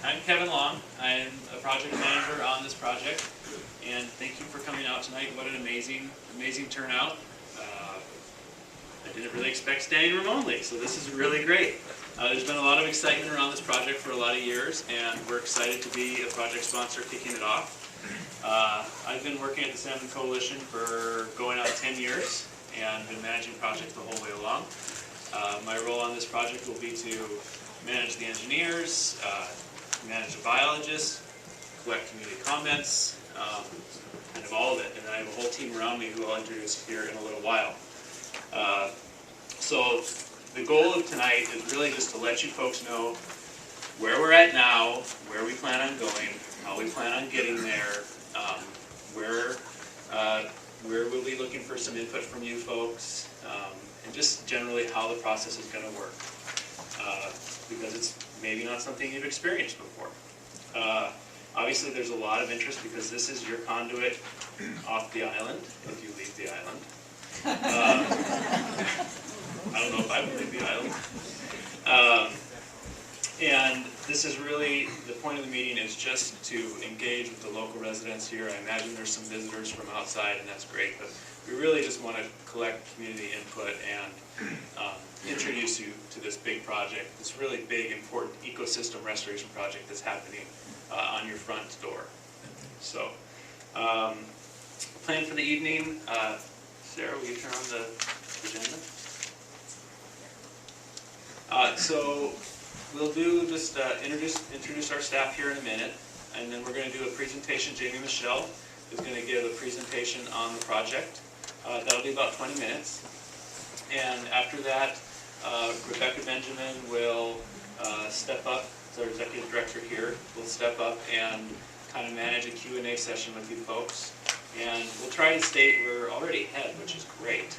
I'm Kevin Long. I'm a project manager on this project, and thank you for coming out tonight. What an amazing turnout. I didn't really expect standing room only, so this is really great. There's been a lot of excitement around this project for a lot of years, and we're excited to be a project sponsor kicking it off. I've been working at the Salmon Coalition for going on 10 years, and been managing projects the whole way along. My role on this project will be to manage the engineers, manage the biologists, collect community comments, kind of all of it. And I have a whole team around me who I'll introduce here in a little while. So the goal of tonight is really just to let you folks know where we're at now, where we plan on going, how we plan on getting there, where we'll be looking for some input from you folks, and just generally how the process is going to work. Because it's maybe not something you've experienced before. Obviously there's a lot of interest because this is your conduit off the island, if you leave the island. I don't know if I would leave the island. And this is really, the point of the meeting is just to engage with the local residents here. I imagine there's some visitors from outside, and that's great, but we really just want to collect community input and introduce you to this big project, this really big, important ecosystem restoration project that's happening on your front door. So, plan for the evening. Sarah, will you turn on the agenda? So we'll do just introduce our staff here in a minute, and then we're going to do a presentation. Jamie Michelle is going to give a presentation on the project. That'll be about 20 minutes. And after that, Rebecca Benjamin will step up, as our executive director here, will step up and kind of manage a Q&A session with you folks. And we'll try to state we're already ahead, which is great.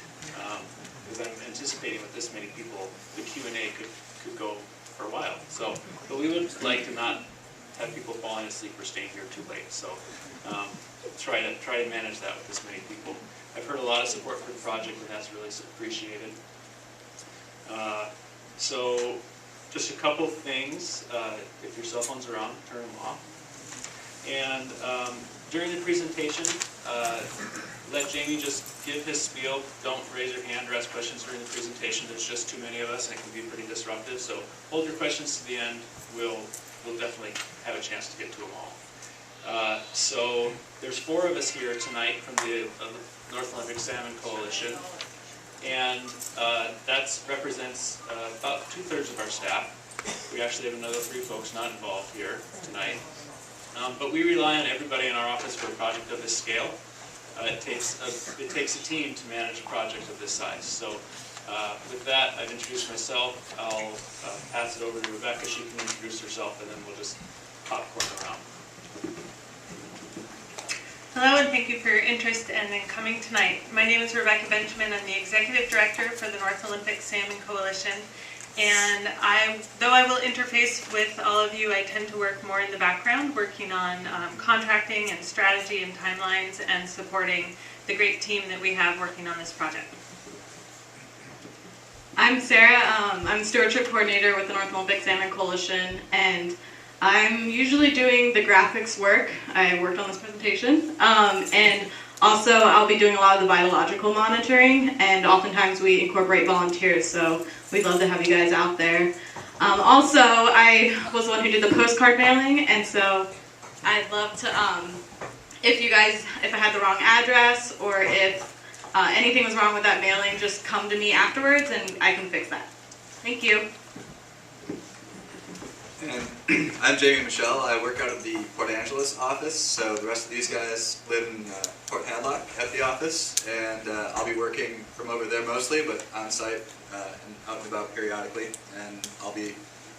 Because I'm anticipating with this many people, the Q&A could go for a while. So, but we would like to not have people falling asleep or staying here too late. So try to manage that with this many people. I've heard a lot of support for the project, and that's really appreciated. So just a couple things. If your cell phones are on, turn them off. And during the presentation, let Jamie just give his spiel. Don't raise your hand or ask questions during the presentation. There's just too many of us, and it can be pretty disruptive. So hold your questions to the end. We'll definitely have a chance to get to them all. So there's 4 of us here tonight from the North Olympic Salmon Coalition, and that represents about 2/3 of our staff. We actually have another 3 folks not involved here tonight. But we rely on everybody in our office for a project of this scale. It takes a team to manage a project of this size. So with that, I've introduced myself. I'll pass it over to Rebecca. She can introduce herself, and then we'll just popcorn around. Hello, and thank you for your interest and in coming tonight. My name is Rebecca Benjamin. I'm the Executive Director for the North Olympic Salmon Coalition. And though I will interface with all of you, I tend to work more in the background, working on contracting and strategy and timelines and supporting the great team that we have working on this project. I'm Sarah. I'm Stewardship Coordinator with the North Olympic Salmon Coalition, and I'm usually doing the graphics work. I worked on this presentation, and also I'll be doing a lot of the biological monitoring, and oftentimes we incorporate volunteers, so we'd love to have you guys out there. Also, I was the one who did the postcard mailing, and so I'd love to, if I had the wrong address or if anything was wrong with that mailing, just come to me afterwards and I can fix that. Thank you. And I'm Jamie Michelle. I work out of the Port Angeles office, so the rest of these guys live in Port Hadlock at the office, and I'll be working from over there mostly, but on site and out and about periodically, and I'll be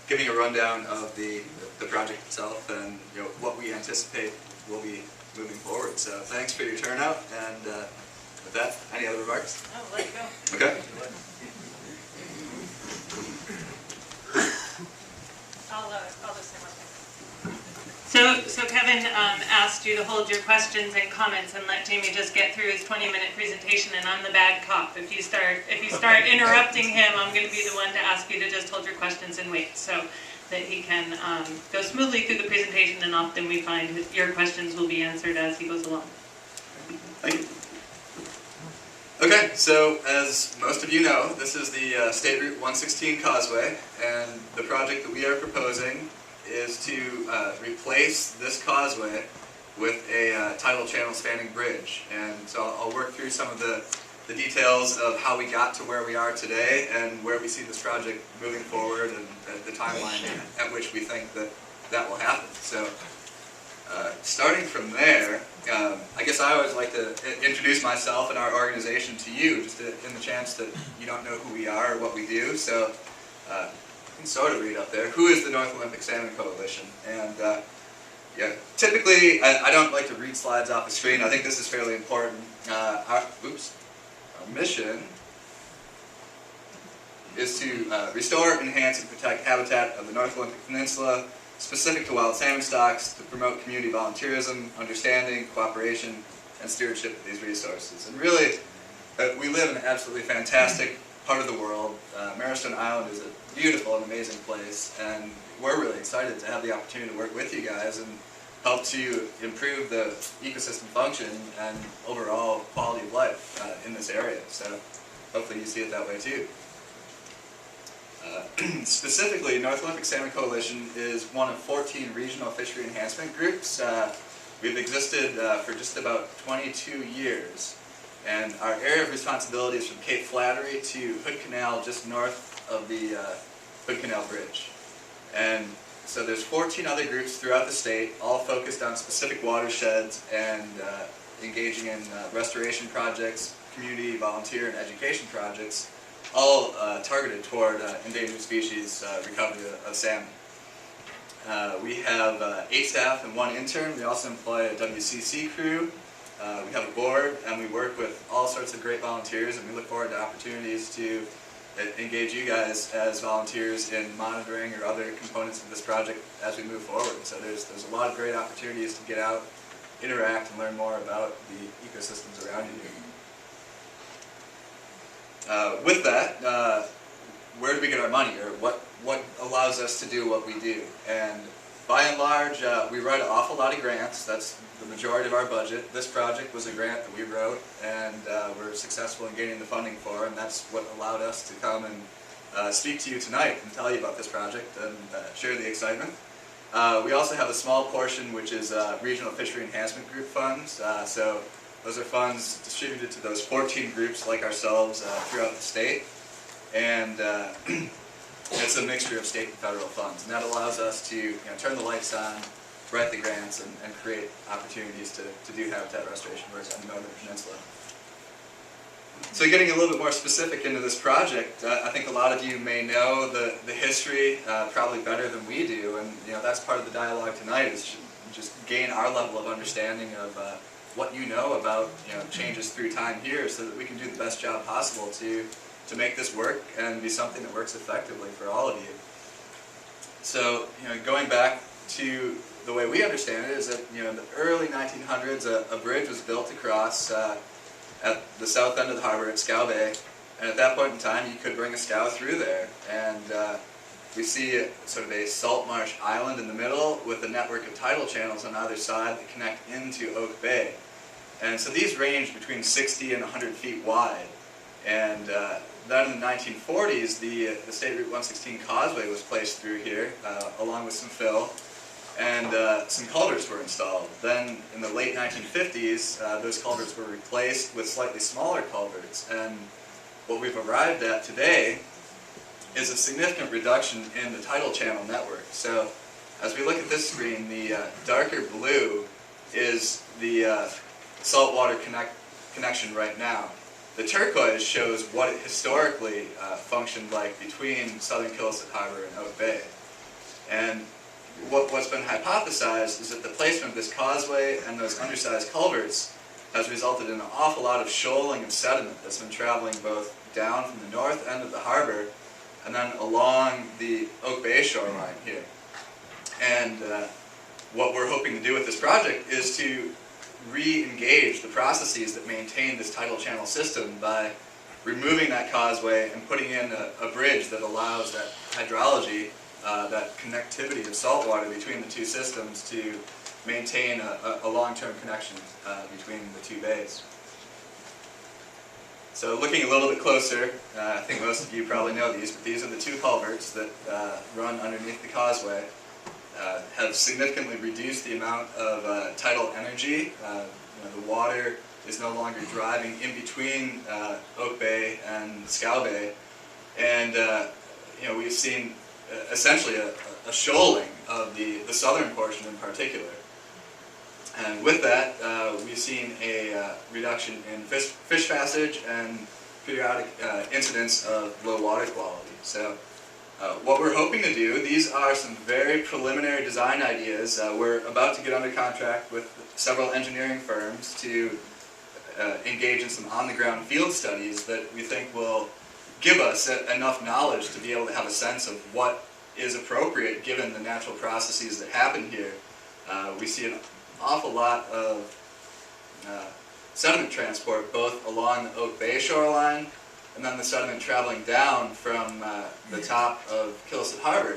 giving a rundown of the project itself and what we anticipate will be moving forward. So thanks for your turnout, and with that, any other remarks? Oh, let it go. Okay. I'll just say one thing. So Kevin asked you to hold your questions and comments and let Jamie just get through his 20-minute presentation, and I'm the bad cop. If you start interrupting him, I'm going to be the one to ask you to just hold your questions and wait. So that he can go smoothly through the presentation, and often we find that your questions will be answered as he goes along. Thank you. Okay, so as most of you know, this is the State Route 116 causeway, and the project that we are proposing is to replace this causeway with a tidal channel spanning bridge. And so I'll work through some of the details of how we got to where we are today and where we see this project moving forward and the timeline at which we think that that will happen. So starting from there, I guess I always like to introduce myself and our organization to you, just in the chance that you don't know who we are or what we do. So you can sort of read up there. Who is the North Olympic Salmon Coalition? And yeah, typically I don't like to read slides off the screen. I think this is fairly important. Our mission is to restore, enhance, and protect habitat of the North Olympic Peninsula, specific to wild salmon stocks, to promote community volunteerism, understanding, cooperation, and stewardship of these resources. And really, we live in an absolutely fantastic part of the world. Marrowstone Island is a beautiful and amazing place, and we're really excited to have the opportunity to work with you guys and help to improve the ecosystem function and overall quality of life in this area. So hopefully you see it that way too. Specifically, North Olympic Salmon Coalition is one of 14 regional fishery enhancement groups. We've existed for just about 22 years, and our area of responsibility is from Cape Flattery to Hood Canal, just north of the Hood Canal Bridge. And so there's 14 other groups throughout the state, all focused on specific watersheds and engaging in restoration projects, community, volunteer, and education projects, all targeted toward endangered species recovery of salmon. We have 8 staff and 1 intern. We also employ a WCC crew. We have a board, and we work with all sorts of great volunteers, and we look forward to opportunities to engage you guys as volunteers in monitoring or other components of this project as we move forward. So there's a lot of great opportunities to get out, interact, and learn more about the ecosystems around you. With that, where do we get our money, or what allows us to do what we do? And by and large, we write an awful lot of grants. That's the majority of our budget. This project was a grant that we wrote, and we're successful in getting the funding for, and that's what allowed us to come and speak to you tonight and tell you about this project and share the excitement. We also have a small portion which is regional fishery enhancement group funds. So those are funds distributed to those 14 groups like ourselves throughout the state, and it's a mixture of state and federal funds, and that allows us to turn the lights on, write the grants, and create opportunities to do habitat restoration work on the Northern Peninsula. So getting a little bit more specific into this project, I think a lot of you may know the history probably better than we do, and that's part of the dialogue tonight, is just gain our level of understanding of what you know about changes through time here, so that we can do the best job possible to make this work and be something that works effectively for all of you. So going back to the way we understand it is that in the early 1900s a bridge was built across at the south end of the harbor at Scow Bay, and at that point in time you could bring a scow through there, and we see sort of a salt marsh island in the middle with a network of tidal channels on either side that connect into Oak Bay. And so these range between 60 and 100 feet wide. And then in the 1940s, the State Route 116 causeway was placed through here, along with some fill, and some culverts were installed. Then in the late 1950s, those culverts were replaced with slightly smaller culverts. And what we've arrived at today is a significant reduction in the tidal channel network. So as we look at this screen, the darker blue is the saltwater connection right now. The turquoise shows what it historically functioned like between southern Kilisut Harbor and Oak Bay. And what's been hypothesized is that the placement of this causeway and those undersized culverts has resulted in an awful lot of shoaling of sediment that's been traveling both down from the north end of the harbor and then along the Oak Bay shoreline here. And what we're hoping to do with this project is to re-engage the processes that maintain this tidal channel system by removing that causeway and putting in a bridge that allows that hydrology that connectivity of saltwater between the two systems to maintain a long-term connection between the two bays. So looking a little bit closer, I think most of you probably know these, but these are the two culverts that run underneath the causeway. Have significantly reduced the amount of tidal energy. The water is no longer driving in between Oak Bay and Scow Bay, and we've seen essentially a shoaling of the southern portion in particular. And with that, we've seen a reduction in fish passage and periodic incidents of low water quality. So what we're hoping to do, these are some very preliminary design ideas. We're about to get under contract with several engineering firms to engage in some on-the-ground field studies that we think will give us enough knowledge to be able to have a sense of what is appropriate given the natural processes that happen here. We see an awful lot of sediment transport both along the Oak Bay shoreline and then the sediment traveling down from the top of Kilisut Harbor.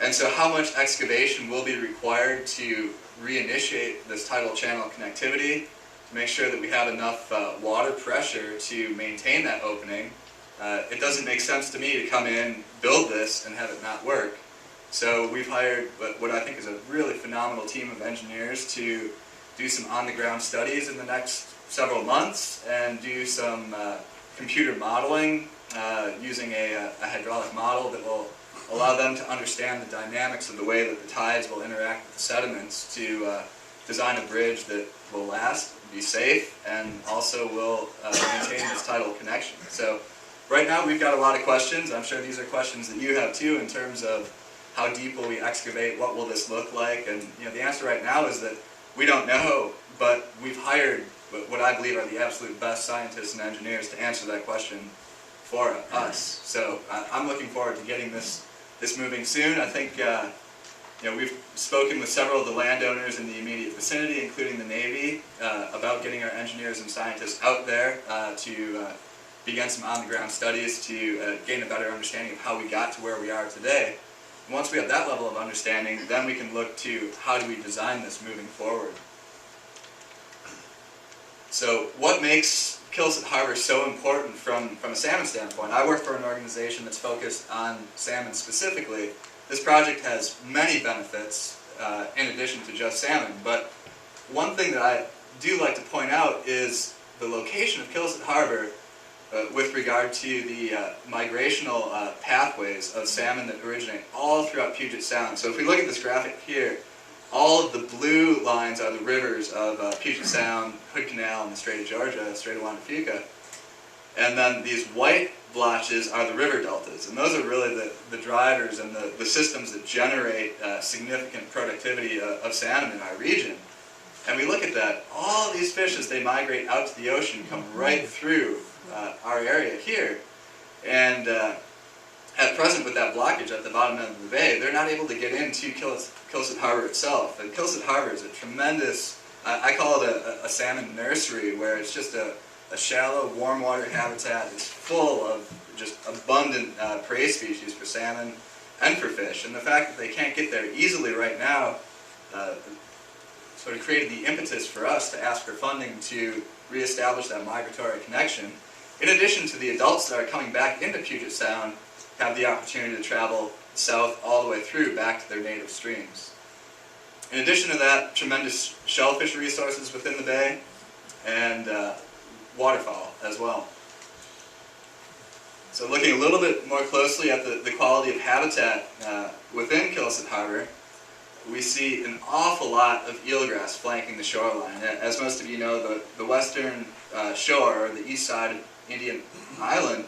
And so how much excavation will be required to reinitiate this tidal channel connectivity to make sure that we have enough water pressure to maintain that opening. It doesn't make sense to me to come in, build this, and have it not work. So we've hired what I think is a really phenomenal team of engineers to do some on-the-ground studies in the next several months and do some computer modeling using a hydraulic model that will allow them to understand the dynamics of the way that the tides will interact with the sediments to design a bridge that will last, be safe, and also will maintain this tidal connection. So right now we've got a lot of questions. I'm sure these are questions that you have too in terms of how deep will we excavate, what will this look like, and the answer right now is that we don't know, but we've hired what I believe are the absolute best scientists and engineers to answer that question for us. So I'm looking forward to getting this moving soon. I think we've spoken with several of the landowners in the immediate vicinity, including the Navy, about getting our engineers and scientists out there to begin some on-the-ground studies to gain a better understanding of how we got to where we are today. And once we have that level of understanding, then we can look to how do we design this moving forward. So what makes Kilisut Harbor so important from a salmon standpoint? I work for an organization that's focused on salmon specifically. This project has many benefits in addition to just salmon, but one thing that I do like to point out is the location of Kilisut Harbor with regard to the migrational pathways of salmon that originate all throughout Puget Sound. So if we look at this graphic here, all of the blue lines are the rivers of Puget Sound, Hood Canal, and the Strait of Georgia, Strait of Juan de Fuca. And then these white blotches are the river deltas, and those are really the drivers and the systems that generate significant productivity of salmon in our region. And we look at that, all these fish as they migrate out to the ocean come right through our area here. And at present with that blockage at the bottom end of the bay, they're not able to get into Kilisut Harbor itself. And Kilisut Harbor is a tremendous, I call it a salmon nursery, where it's just a shallow, warm water habitat that's full of just abundant prey species for salmon and for fish. And the fact that they can't get there easily right now sort of created the impetus for us to ask for funding to reestablish that migratory connection. In addition to the adults that are coming back into Puget Sound, have the opportunity to travel south all the way through back to their native streams. In addition to that, tremendous shellfish resources within the bay and waterfowl as well. So looking a little bit more closely at the quality of habitat within Kilisut Harbor, we see an awful lot of eelgrass flanking the shoreline. As most of you know, the western shore, or the east side of Indian Island,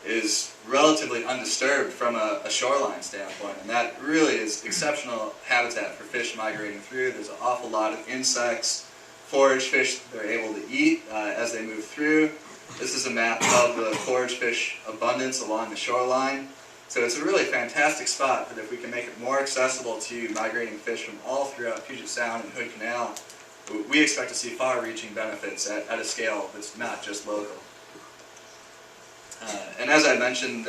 is relatively undisturbed from a shoreline standpoint, and that really is exceptional habitat for fish migrating through. There's an awful lot of insects, forage fish they're able to eat as they move through. This is a map of the forage fish abundance along the shoreline. So it's a really fantastic spot that if we can make it more accessible to migrating fish from all throughout Puget Sound and Hood Canal, we expect to see far-reaching benefits at a scale that's not just local. And as I mentioned,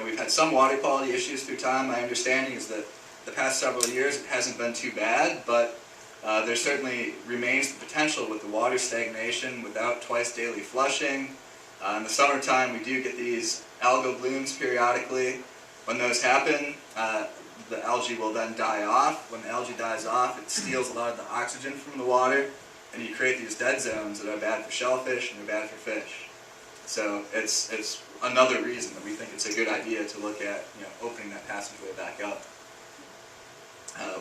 we've had some water quality issues through time. My understanding is that the past several years it hasn't been too bad, but there certainly remains the potential with the water stagnation without twice daily flushing. In the summertime, we do get these algal blooms periodically. When those happen, the algae will then die off. When the algae dies off, it steals a lot of the oxygen from the water, and you create these dead zones that are bad for shellfish and they're bad for fish. So it's another reason that we think it's a good idea to look at opening that passageway back up.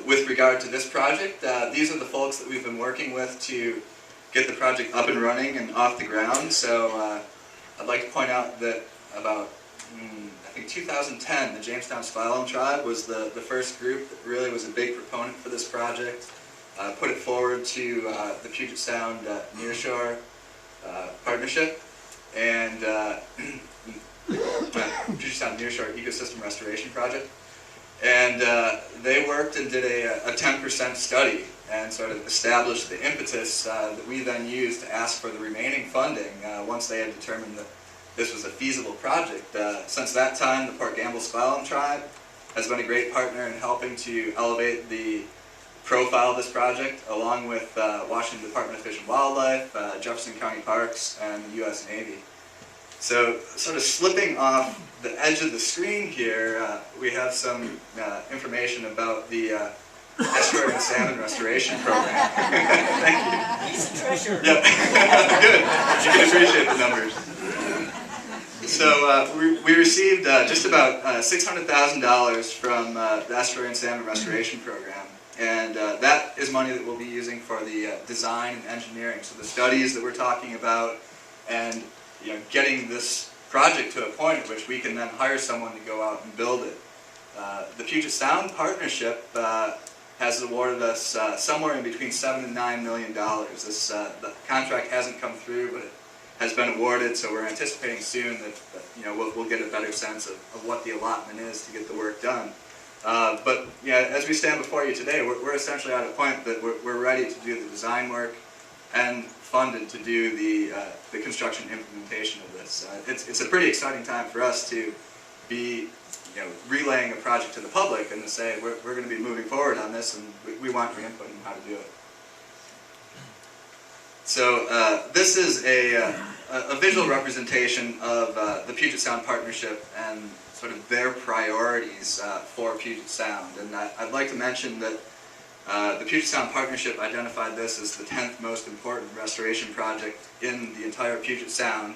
With regard to this project, these are the folks that we've been working with to get the project up and running and off the ground. So I'd like to point out that about, I think 2010, the Jamestown Spilo tribe was the first group that really was a big proponent for this project. Put it forward to the Puget Sound Nearshore Partnership and Puget Sound Nearshore Ecosystem Restoration Project. And they worked and did a 10% study and sort of established the impetus that we then used to ask for the remaining funding once they had determined that this was a feasible project. Since that time, the Port Gamble Spilo tribe has been a great partner in helping to elevate the profile of this project, along with Washington Department of Fish and Wildlife, Jefferson County Parks, and the U.S. Navy. So, sort of slipping off the edge of the screen here, we have some information about the Estuary and Salmon Restoration Program. Thank you. He's a treasure. Yep. Good. You can appreciate the numbers. So we received just about $600,000 from the Estuary and Salmon Restoration Program. And that is money that we'll be using for the design and engineering. So the studies that we're talking about and getting this project to a point at which we can then hire someone to go out and build it. The Puget Sound Partnership has awarded us somewhere in between $7 and $9 million. The contract hasn't come through, but it has been awarded, so we're anticipating soon that we'll get a better sense of what the allotment is to get the work done. But as we stand before you today, we're essentially at a point that we're ready to do the design work and funded to do the construction implementation of this. It's a pretty exciting time for us to be relaying a project to the public and to say we're going to be moving forward on this and we want your input on how to do it. So this is a visual representation of the Puget Sound Partnership and sort of their priorities for Puget Sound. And I'd like to mention that the Puget Sound Partnership identified this as the 10th most important restoration project in the entire Puget Sound.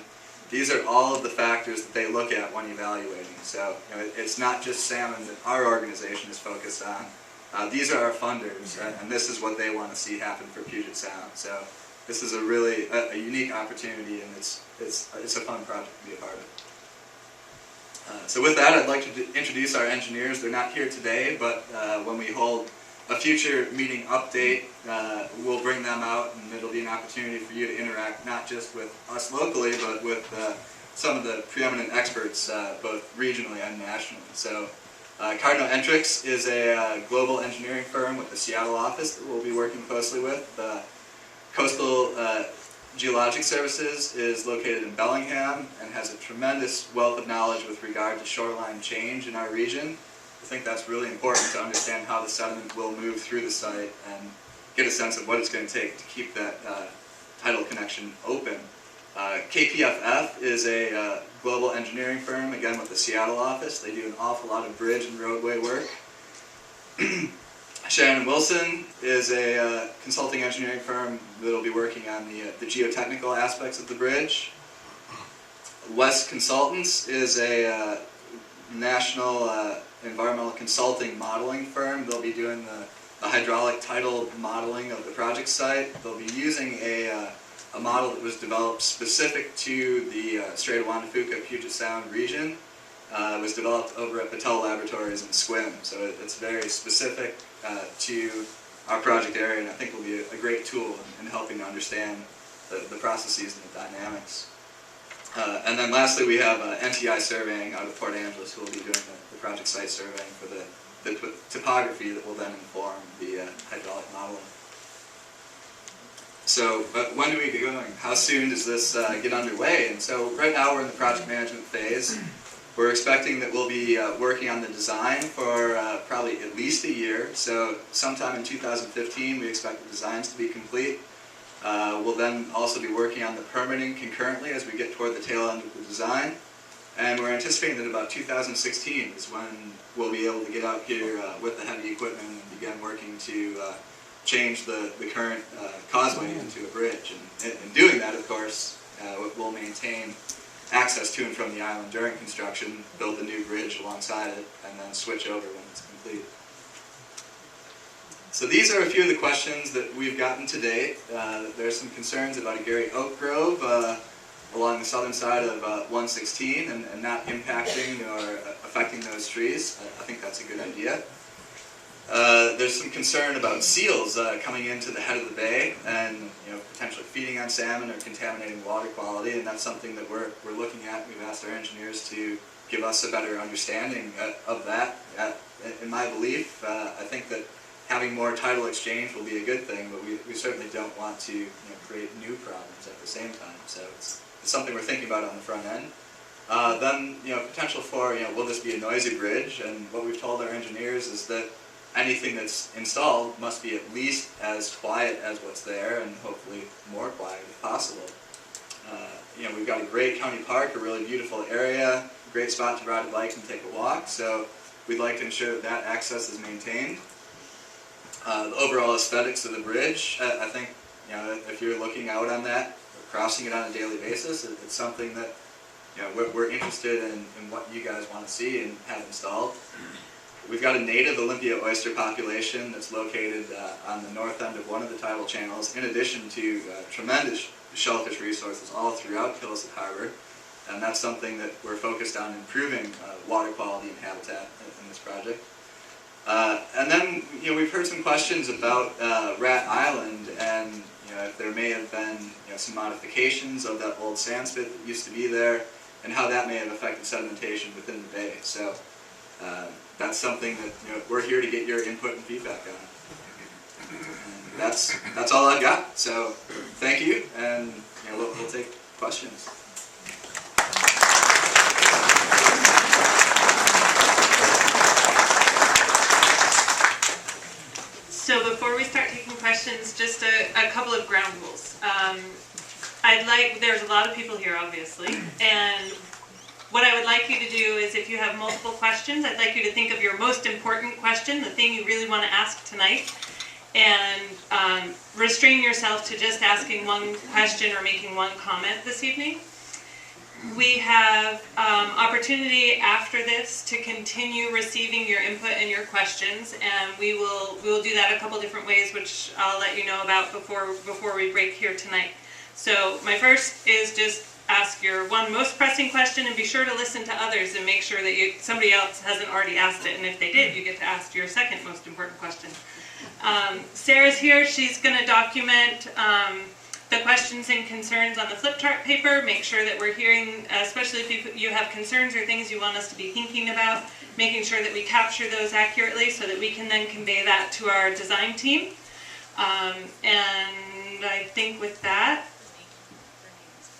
These are all of the factors that they look at when evaluating. So it's not just salmon that our organization is focused on. These are our funders, and this is what they want to see happen for Puget Sound. So this is a really a unique opportunity, and it's a fun project to be a part of. So with that, I'd like to introduce our engineers. They're not here today, but when we hold a future meeting update, we'll bring them out, and it'll be an opportunity for you to interact not just with us locally, but with some of the preeminent experts, both regionally and nationally. So Cardinal Entrix is a global engineering firm with the Seattle office that we'll be working closely with. Coastal Geologic Services is located in Bellingham and has a tremendous wealth of knowledge with regard to shoreline change in our region. I think that's really important to understand how the sediment will move through the site and get a sense of what it's going to take to keep that tidal connection open. KPFF is a global engineering firm, again with the Seattle office. They do an awful lot of bridge and roadway work. Shannon Wilson is a consulting engineering firm that will be working on the geotechnical aspects of the bridge. West Consultants is a national environmental consulting modeling firm. They'll be doing the hydraulic tidal modeling of the project site. They'll be using a model that was developed specific to the Strait of Juan de Fuca Puget Sound region. It was developed over at Patel Laboratories in Sequim, so it's very specific to our project area, and I think will be a great tool in helping to understand the processes and the dynamics. And then lastly, we have NTI Surveying out of Port Angeles, who will be doing the project site surveying for the topography that will then inform the hydraulic modeling. But when do we get going? How soon does this get underway? And so right now we're in the project management phase. We're expecting that we'll be working on the design for probably at least a year. So sometime in 2015 we expect the designs to be complete. We'll then also be working on the permitting concurrently as we get toward the tail end of the design. And we're anticipating that about 2016 is when we'll be able to get out here with the heavy equipment and begin working to change the current causeway into a bridge. And in doing that, of course, we'll maintain access to and from the island during construction, build a new bridge alongside it, and then switch over when it's complete. So these are a few of the questions that we've gotten to date. There's some concerns about a Gary Oak Grove along the southern side of 116 and not impacting or affecting those trees. I think that's a good idea. There's some concern about seals coming into the head of the bay and potentially feeding on salmon or contaminating water quality, and that's something that we're looking at. We've asked our engineers to give us a better understanding of that. In my belief, I think that having more tidal exchange will be a good thing, but we certainly don't want to create new problems at the same time. So it's something we're thinking about on the front end. Then potential for will this be a noisy bridge? And what we've told our engineers is that anything that's installed must be at least as quiet as what's there, and hopefully more quiet if possible. We've got a great county park, a really beautiful area, great spot to ride a bike and take a walk, so we'd like to ensure that access is maintained. The overall aesthetics of the bridge, I think if you're looking out on that, or crossing it on a daily basis, it's something that we're interested in what you guys want to see and have installed. We've got a native Olympia oyster population that's located on the north end of one of the tidal channels, in addition to tremendous shellfish resources all throughout Kilisut Harbor, and that's something that we're focused on improving water quality and habitat in this project. And then we've heard some questions about Rat Island, and if there may have been some modifications of that old sand spit that used to be there, and how that may have affected sedimentation within the bay. So that's something that we're here to get your input and feedback on. And that's all I've got. So thank you, and we'll take questions. So before we start taking questions, just a couple of ground rules. There's a lot of people here, obviously, and what I would like you to do is, if you have multiple questions, I'd like you to think of your most important question, the thing you really want to ask tonight, and restrain yourself to just asking one question or making one comment this evening. We have opportunity after this to continue receiving your input and your questions, and we will do that a couple different ways, which I'll let you know about before we break here tonight. So my first is just ask your one most pressing question, and be sure to listen to others and make sure that somebody else hasn't already asked it, and if they did, you get to ask your second most important question. Sarah's here. She's going to document the questions and concerns on the flip chart paper. Make sure that we're hearing, especially if you have concerns or things you want us to be thinking about, making sure that we capture those accurately so that we can then convey that to our design team. And I think with that,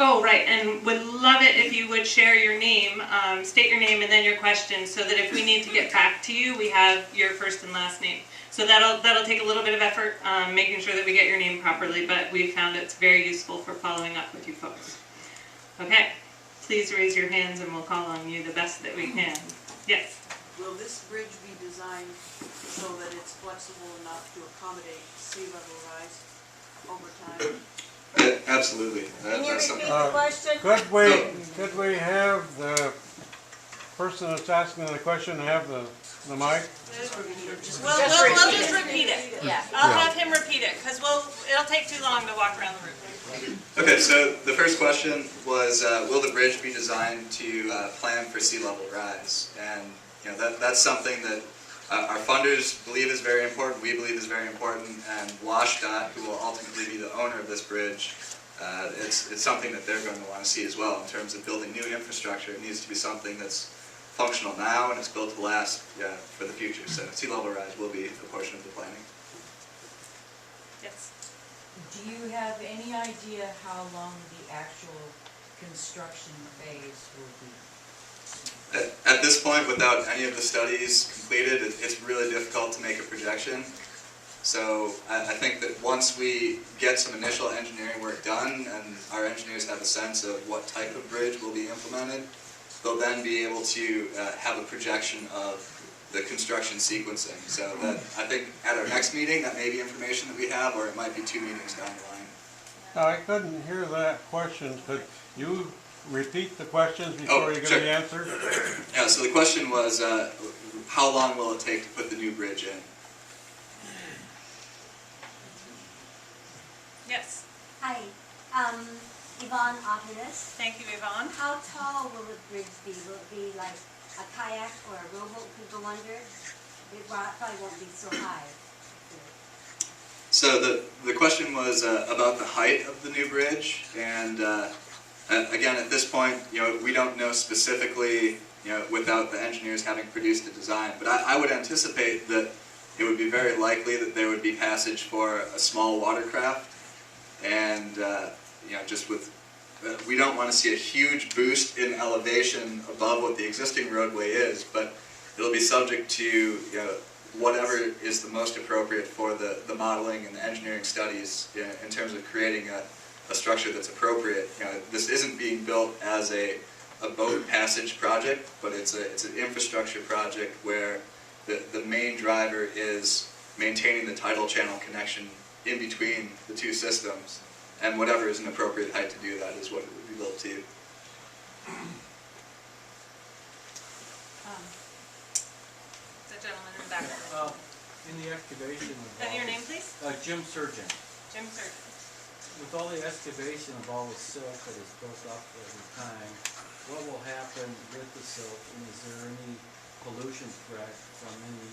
oh, right, and would love it if you would share your name, state your name and then your question, so that if we need to get back to you, we have your first and last name. So that'll take a little bit of effort, making sure that we get your name properly, but we found it's very useful for following up with you folks. Okay, please raise your hands and we'll call on you the best that we can. Yes? Will this bridge be designed so that it's flexible enough to accommodate sea level rise over time? Absolutely. Can you That's repeat something. the question? Could we have the person that's asking the question have the mic? We'll just repeat it. Yeah. I'll have him repeat it, because it'll take too long to walk around the room. Okay, so the first question was, will the bridge be designed to plan for sea level rise? And that's something that our funders believe is very important, we believe is very important, and WashDOT, who will ultimately be the owner of this bridge, it's something that they're going to want to see as well. In terms of building new infrastructure, it needs to be something that's functional now and it's built to last for the future. So sea level rise will be a portion of the planning. Yes. Do you have any idea how long the actual construction phase will be? At this point, without any of the studies completed, it's really difficult to make a projection. So I think that once we get some initial engineering work done and our engineers have a sense of what type of bridge will be implemented, they'll then be able to have a projection of the construction sequencing. So that I think at our next meeting, that may be information that we have, or it might be 2 meetings down the line. Now, I couldn't hear that question. Could you repeat the questions before you give sure. the answer? Yeah, so the question was, how long will it take to put the new bridge in? Yes, Hi, Yvonne Oculus. thank you, Yvonne. How tall will the bridge be? Will it be like a kayak or a rowboat could go under? It probably won't be so high. So the question was about the height of the new bridge, and again, at this point, we don't know specifically, without the engineers having produced a design. But I would anticipate that it would be very likely that there would be passage for a small watercraft, and just with we don't want to see a huge boost in elevation above what the existing roadway is, but it'll be subject to whatever is the most appropriate for the modeling and the engineering studies in terms of creating a structure that's appropriate. This isn't being built as a boat passage project, but it's an infrastructure project where the main driver is maintaining the tidal channel connection in between the two systems, and whatever is an appropriate height to do that is what it would be built to. The gentleman in the back. In the excavation of And your all name, please? Jim Surgeon. Jim Surgeon. With all the excavation of all the silt that is built up over time, what will happen with the silt, and is there any pollution threat from any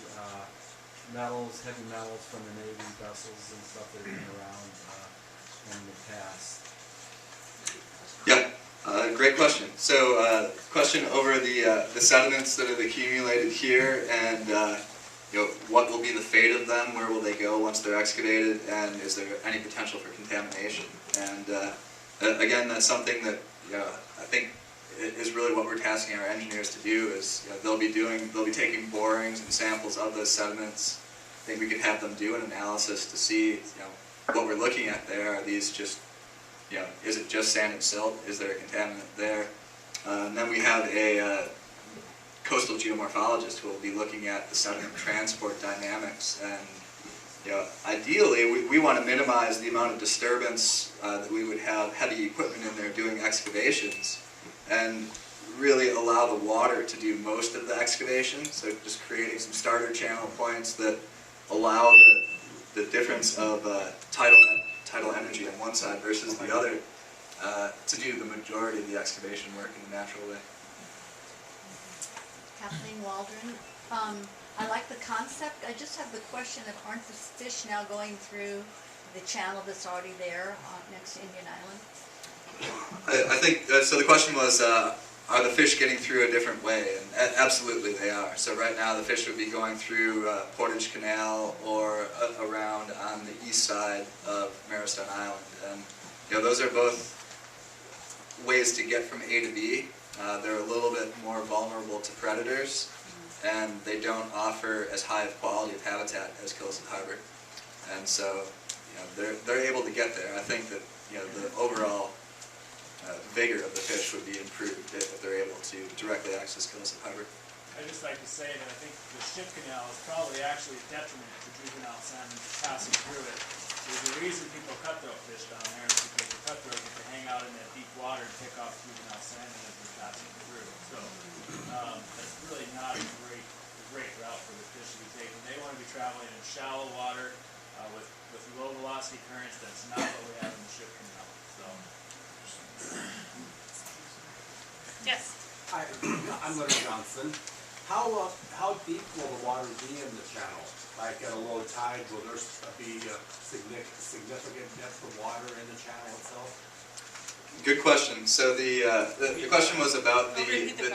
metals, heavy metals from the Navy vessels and stuff that have been around in the past? Yeah, great question. So, question over the sediments that have accumulated here, and what will be the fate of them? Where will they go once they're excavated? And is there any potential for contamination? And again, that's something that I think is really what we're tasking our engineers to do. Is they'll be taking borings and samples of those sediments. I think we could have them do an analysis to see what we're looking at there. Are these just is it just sand and silt? Is there a contaminant there? And then we have a coastal geomorphologist who will be looking at the sediment transport dynamics. And ideally, we want to minimize the amount of disturbance that we would have heavy equipment in there doing excavations, and really allow the water to do most of the excavation. So just creating some starter channel points that allow the difference of tidal energy on one side versus the other to do the majority of the excavation work in the natural way. Kathleen Waldron. I like the concept. I just have the question of aren't the fish now going through the channel that's already there next to Indian Island? I think, so the question was, are the fish getting through a different way? And absolutely they are. So right now the fish would be going through Portage Canal or around on the east side of Marrowstone Island. And those are both ways to get from A to B. They're a little bit more vulnerable to predators, and they don't offer as high of quality of habitat as Kilisut Harbor. And so they're able to get there. I think that the overall vigor of the fish would be improved if they're able to directly access Kilisut Harbor. I'd just like to say that I think the ship canal is probably actually a detriment to juvenile salmon passing through it. There's a reason people cutthroat fish down there, is because the cutthroat get to hang out in that deep water and pick off juvenile salmon as they're passing through. So that's really not a great route for the fish to be taken. They want to be traveling in shallow water with low velocity currents. That's not what we have in the ship canal. So. Yes. Hi, I'm Leonard Johnson. How deep will the water be in the channel? Like at a low tide, will there be a significant depth of water in the channel itself? Good question. So the question was about the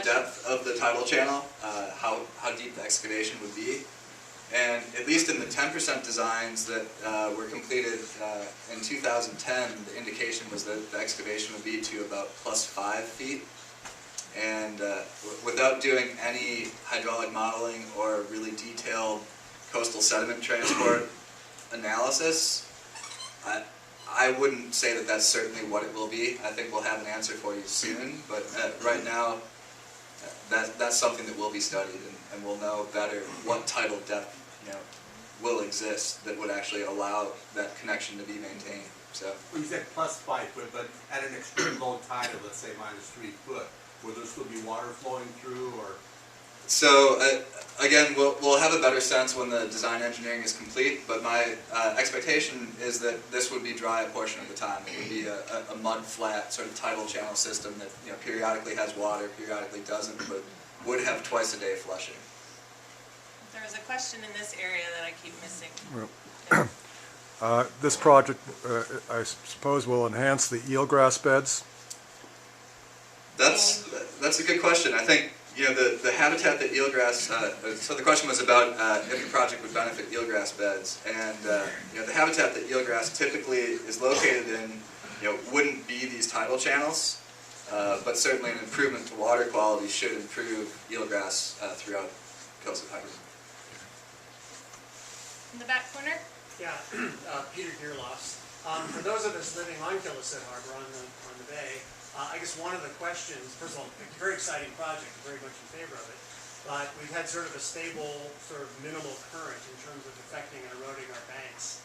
depth of the tidal channel, how deep the excavation would be. And at least in the 10% designs that were completed in 2010, the indication was that the excavation would be to about +5 feet. And without doing any hydraulic modeling or really detailed coastal sediment transport analysis, I wouldn't say that that's certainly what it will be. I think we'll have an answer for you soon, but right now, that's something that will be studied, and we'll know better what tidal depth will exist that would actually allow that connection to be maintained. So, Well, you said +5 foot, but at an extreme low tide of, let's say, -3 foot, will there still be water flowing through, or? so again, we'll have a better sense when the design engineering is complete, but my expectation is that this would be dry a portion of the time. It would be a mud flat sort of tidal channel system that periodically has water, periodically doesn't, but would have twice a day flushing. There was a question in this area that I keep missing. This project, I suppose, will enhance the eelgrass beds? That's a good question. I think the habitat that eelgrass. So the question was about if the project would benefit eelgrass beds, and the habitat that eelgrass typically is located in, wouldn't be these tidal channels, but certainly an improvement to water quality should improve eelgrass throughout Kilisut Harbor. In the back corner? Yeah, Peter Deerlofs. For those of us living on Kilisut Harbor on the bay, I guess one of the questions, first of all, it's a very exciting project, I'm very much in favor of it, but we've had sort of a stable, sort of minimal current in terms of affecting and eroding our banks.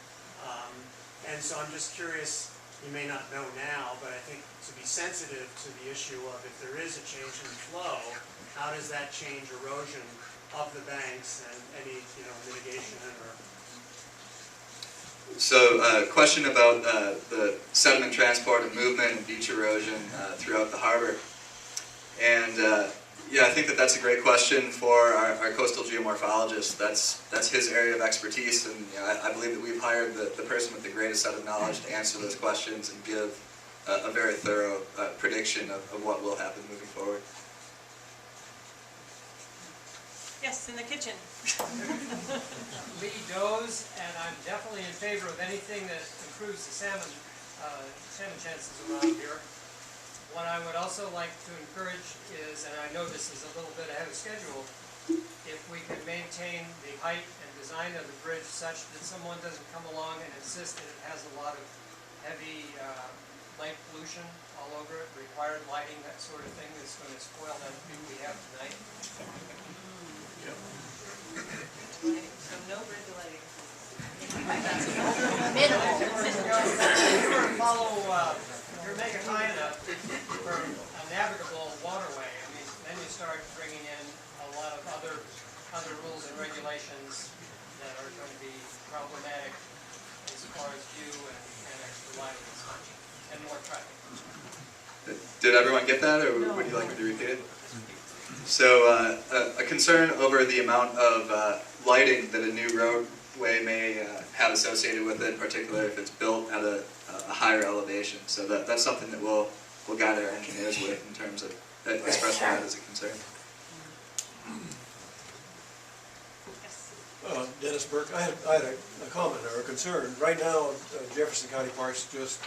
And so I'm just curious, you may not know now, but I think to be sensitive to the issue of if there is a change in flow, how does that change erosion of the banks and any mitigation or... So, question about the sediment transport and movement and beach erosion throughout the harbor. And yeah, I think that's a great question for our coastal geomorphologist. That's his area of expertise, and I believe that we've hired the person with the greatest set of knowledge to answer those questions and give a very thorough prediction of what will happen moving forward. Yes, in the kitchen. Lee Doze, and I'm definitely in favor of anything that improves the salmon chances around here. What I would also like to encourage is, and I know this is a little bit ahead of schedule, if we could maintain the height and design of the bridge such that someone doesn't come along and insist that it has a lot of heavy light pollution all over it, required lighting, that sort of thing, that's going to spoil that view we have tonight. So no bridge lighting. You're making high enough for a navigable waterway. I mean, then you start bringing in a lot of other rules and regulations that are going to be problematic as far as view and extra lighting and such, and more traffic. Did everyone get that, or would you like me to repeat it? So a concern over the amount of lighting that a new roadway may have associated with it, in particular if it's built at a higher elevation. So that's something that we'll guide our engineers with in terms of expressing that as a concern. Dennis Burke, I had a comment or a concern. Right now, Jefferson County Parks just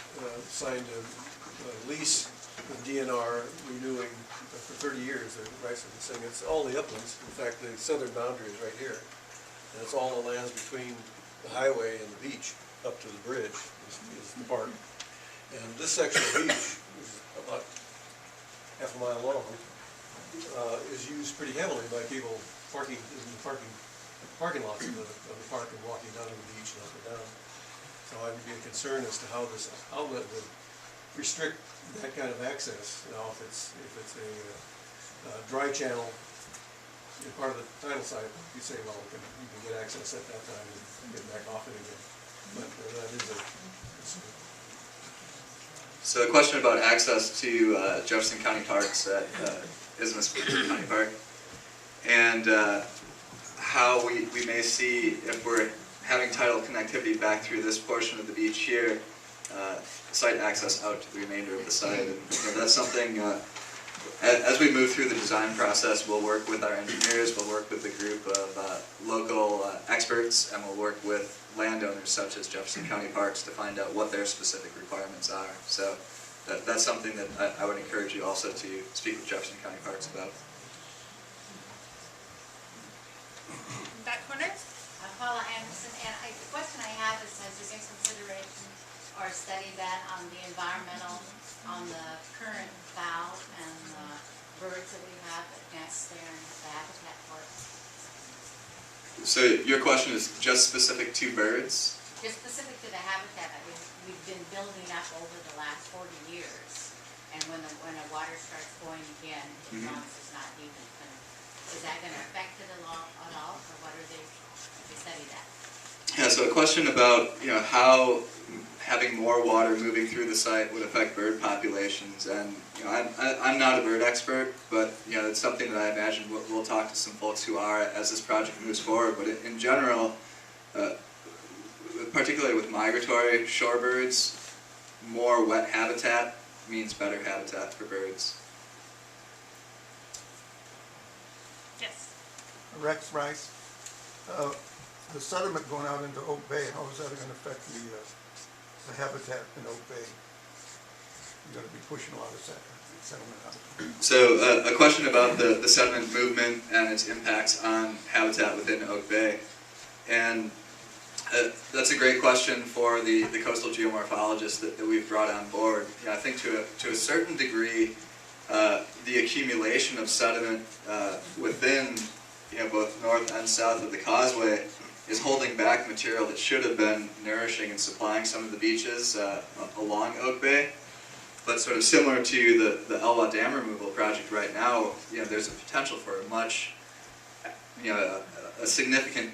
signed a lease with DNR renewing for 30 years the rights of this thing. It's all the uplands. In fact, the southern boundary is right here. And it's all the lands between the highway and the beach up to the bridge is the park. And this section of beach, which is about half a mile long, is used pretty heavily by people parking in the parking lots of the park and walking down to the beach and up and down. So I would be concerned as to how this outlet would restrict that kind of access. Now, if it's a dry channel in part of the tidal side, you say, well, you can get access at that time and get back off it again. But that is a concern. So a question about access to Jefferson County Parks at Isthmus County Park, and how we may see, if we're having tidal connectivity back through this portion of the beach here, site access out to the remainder of the site. And that's something as we move through the design process, we'll work with our engineers, we'll work with a group of local experts, and we'll work with landowners such as Jefferson County Parks to find out what their specific requirements are. So that's something that I would encourage you also to speak with Jefferson County Parks about. Back corner? I'm Paula Anderson, and the question I have is, has there been consideration or study that on the environmental, on the current fowl and birds that we have that nest there in the habitat for it? So your question is just specific to birds? Just specific to the habitat. I mean, we've been building up over the last 40 years, and when the water starts going again, as long as it's not deep, is that going to affect it at all, or what are they study that? Yeah, so a question about how having more water moving through the site would affect bird populations, and I'm not a bird expert, but it's something that I imagine we'll talk to some folks who are as this project moves forward. But in general, particularly with migratory shorebirds, more wet habitat means better habitat for birds. Yes. Rex Rice. The sediment going out into Oak Bay, how is that going to affect the habitat in Oak Bay? You're going to be pushing a lot of sediment out. So a question about the sediment movement and its impacts on habitat within Oak Bay. And that's a great question for the coastal geomorphologists that we've brought on board. I think to a certain degree, the accumulation of sediment within both north and south of the causeway is holding back material that should have been nourishing and supplying some of the beaches along Oak Bay. But sort of similar to the Elwha Dam removal project right now, there's a potential for a much, a significant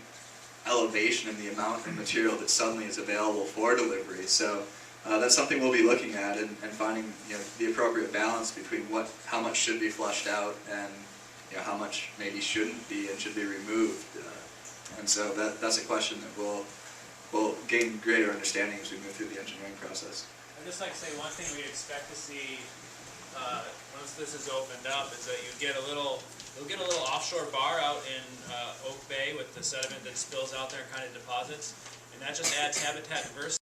elevation in the amount of material that suddenly is available for delivery. So that's something we'll be looking at and finding the appropriate balance between how much should be flushed out and how much maybe shouldn't be and should be removed. And so that's a question that we'll gain greater understanding as we move through the engineering process. I'd just like to say one thing we'd expect to see once this is opened up is that you'll get a little offshore bar out in Oak Bay with the sediment that spills out there and kind of deposits, and that just adds habitat diversity.